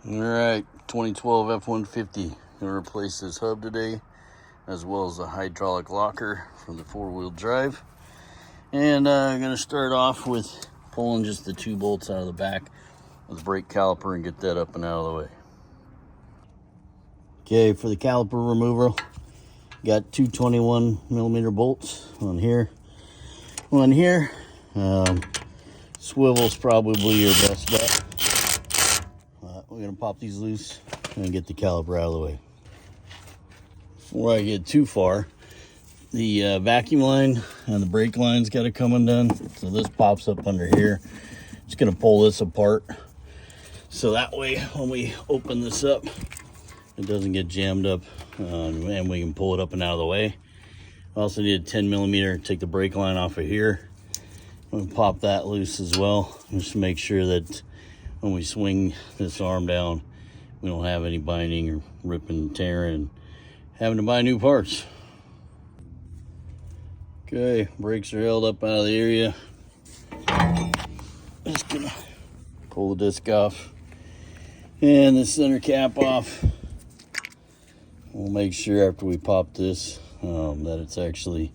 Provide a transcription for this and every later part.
Alright, 2012 F-150. Gonna replace this hub today, as well as the hydraulic locker for the four-wheel drive. And I'm gonna start off with pulling just the two bolts out of the back of the brake caliper and get that up and out of the way. Okay, for the caliper removal, got two 21mm bolts on here. One here. Swivel's probably your best bet. We're gonna pop these loose and get the caliper out of the way. Before I get too far, the vacuum line and the brake line's got to come undone. So this pops up under here. Just gonna pull this apart, so that way when we open this up, it doesn't get jammed up, and we can pull it up and out of the way. I also need a 10mm, take the brake line off of here. I'm gonna pop that loose as well, just to make sure that when we swing this arm down, we don't have any binding or ripping and tearing and having to buy new parts. Okay, brakes are held up out of the area. Just gonna pull the disc off and the center cap off. We'll make sure after we pop this that it's actually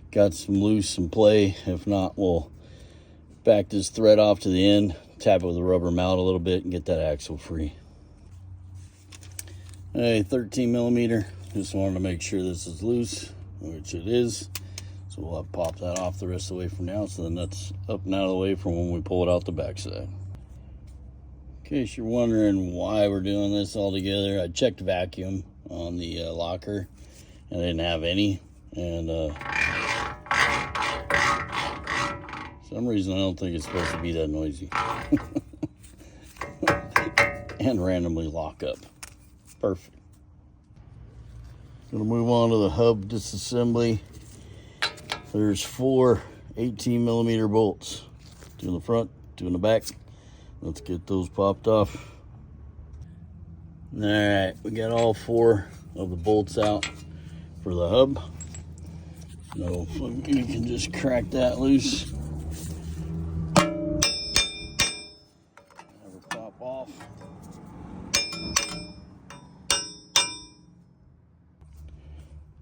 got some loose and play. If not, we'll back this thread off to the end, tap it with a rubber mallet a little bit, and get that axle free. Hey, 13mm. Just wanted to make sure this is loose, which it is. So we'll have to pop that off the rest of the way from now, so the nut's up and out of the way from when we pull it out the backside. In case you're wondering why we're doing this all together, I checked vacuum on the locker, and I didn't have any. And for some reason, I don't think it's supposed to be that noisy. And randomly lock up. Perfect. Gonna move on to the hub disassembly. There's four 18mm bolts. Two in the front, two in the back. Let's get those popped off. All right, we got all four of the bolts out for the hub. So you can just crack that loose. Have it pop off.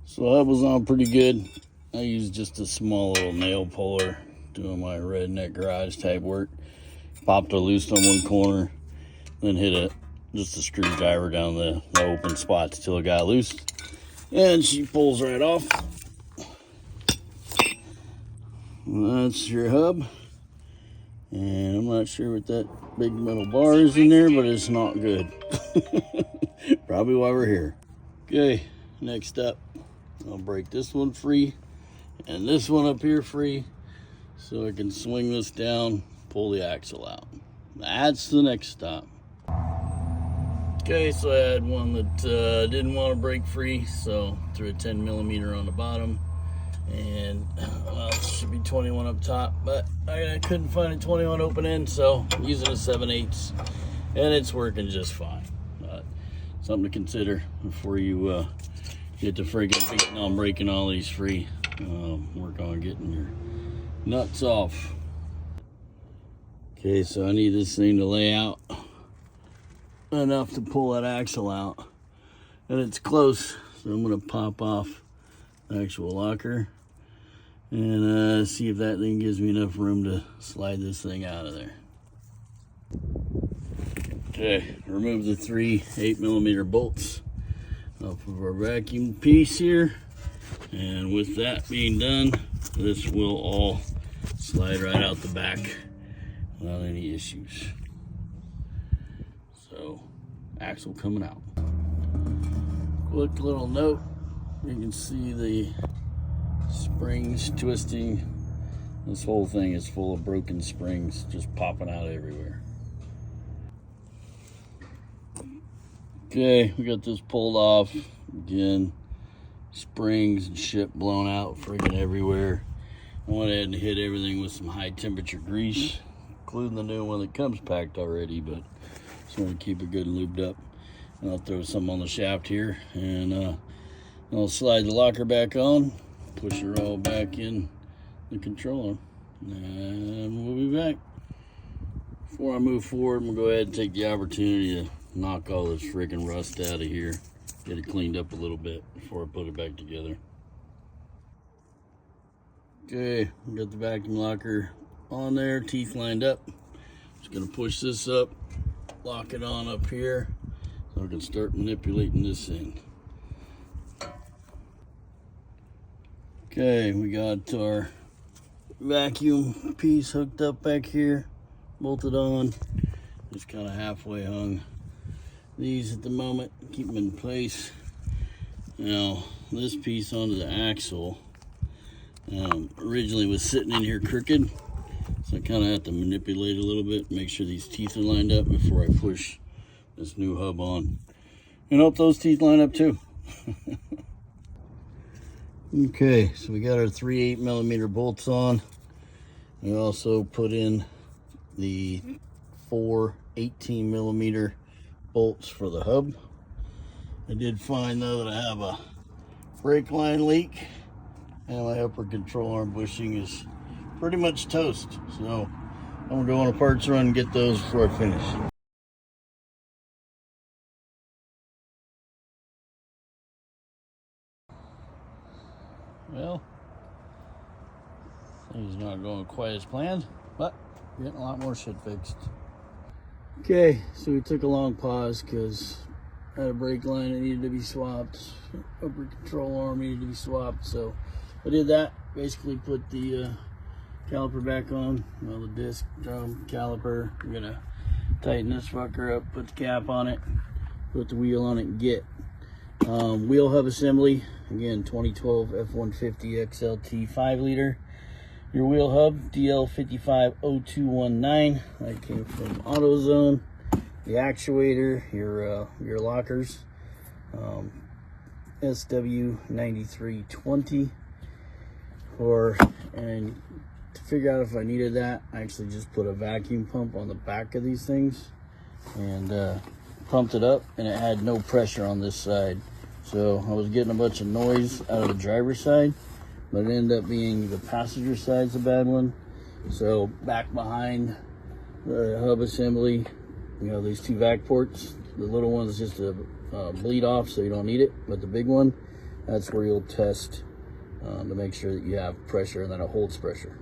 So the hub was on pretty good. I used just a small little nail puller doing my redneck garage type work. Popped her loose on one corner, then hit just a screwdriver down the open spots till it got loose. And she pulls right off. That's your hub. And I'm not sure what that big metal bar is in there, but it's not good. Probably why we're here. Okay, next up, I'll break this one free and this one up here free, so I can swing this down, pull the axle out. That's the next stop. Okay, so I had one that didn't want to break free, so threw a 10mm on the bottom, and well, it should be 21 up top, but I couldn't find a 21 open end, so I'm using a 7/8, and it's working just fine. Something to consider before you get to friggin' beating on breaking all these free. Work on getting your nuts off. Okay, so I need this thing to lay out enough to pull that axle out, and it's close, so I'm gonna pop off the actual locker and see if that thing gives me enough room to slide this thing out of there. Okay, remove the three 8mm bolts off of our vacuum piece here, and with that being done, this will all slide right out the back without any issues. So, axle coming out. Quick little note, you can see the springs twisting. This whole thing is full of broken springs just popping out everywhere. Okay, we got this pulled off. Again, springs and shit blown out friggin' everywhere. I went ahead and hit everything with some high temperature grease, including the new one that comes packed already, but just want to keep it good and lubed up. And I'll throw some on the shaft here, and I'll slide the locker back on, push her all back in the controller, and we'll be back. Before I move forward, I'm gonna go ahead and take the opportunity to knock all this freaking rust out of here, get it cleaned up a little bit before I put it back together. Okay, we got the vacuum locker on there, teeth lined up. Just gonna push this up, lock it on up here, so I can start manipulating this in. Okay, we got our vacuum piece hooked up back here, bolted on, just kind of halfway hung. These at the moment, keep them in place. Now, this piece onto the axle originally was sitting in here crooked, so I kind of have to manipulate a little bit, make sure these teeth are lined up before I push this new hub on. And hope those teeth line up too. Okay, so we got our 3/8mm bolts on. We also put in the 4 18mm bolts for the hub. I did find though that I have a brake line leak, and my upper control arm bushing is pretty much toast. So I'm gonna go on a parts run and get those before I finish. Well, things not going quite as planned, but getting a lot more shit fixed. Okay, so we took a long pause because I had a brake line that needed to be swapped, upper control arm needed to be swapped, so I did that. Basically put the caliper back on, well, the disc drum caliper. I'm gonna tighten this fucker up, put the cap on it, put the wheel on it, and get wheel hub assembly. Again, 2012 F-150 XLT 5-liter. Your wheel hub, DL550219. That came from AutoZone. The actuator, your lockers, SW9320. And to figure out if I needed that, I actually just put a vacuum pump on the back of these things and pumped it up, and it had no pressure on this side. So I was getting a bunch of noise out of the driver's side, but it ended up being the passenger side's a bad one. So back behind the hub assembly, you know, these two vac ports, the little one's just a bleed off, so you don't need it, but the big one, that's where you'll test to make sure that you have pressure and that it holds pressure.